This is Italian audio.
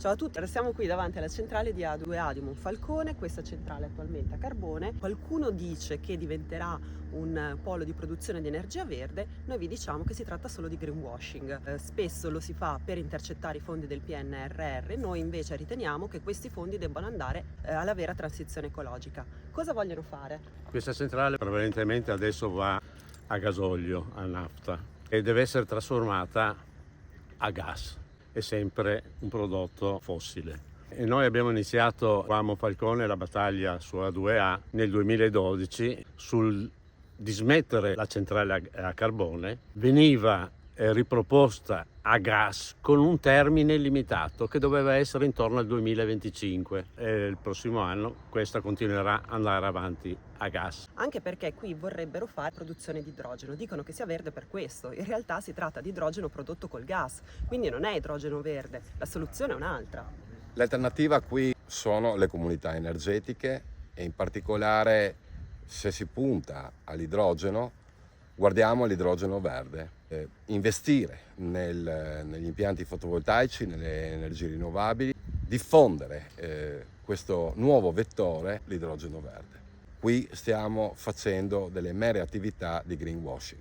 Ciao a tutti, ora siamo qui davanti alla centrale di A2A di Monfalcone, questa centrale attualmente a carbone. Qualcuno dice che diventerà un polo di produzione di energia verde, noi vi diciamo che si tratta solo di greenwashing. Spesso lo si fa per intercettare i fondi del PNRR, noi invece riteniamo che questi fondi debbano andare alla vera transizione ecologica. Cosa vogliono fare? Questa centrale prevalentemente adesso va a gasolio, a nafta e deve essere trasformata a gas, è sempre un prodotto fossile. E noi abbiamo iniziato qua a Monfalcone la battaglia su A2A nel 2012 sul dismettere la centrale a carbone. Veniva riproposta a gas con un termine limitato che doveva essere intorno al 2025 e il prossimo anno questa continuerà ad andare avanti a gas. Anche perché qui vorrebbero fare produzione di idrogeno, dicono che sia verde per questo, in realtà si tratta di idrogeno prodotto col gas, quindi non è idrogeno verde, la soluzione è un'altra. L'alternativa qui sono le comunità energetiche e in particolare se si punta all'idrogeno guardiamo all'idrogeno verde. Investire negli impianti fotovoltaici, nelle energie rinnovabili, diffondere questo nuovo vettore, l'idrogeno verde. Qui stiamo facendo delle mere attività di greenwashing.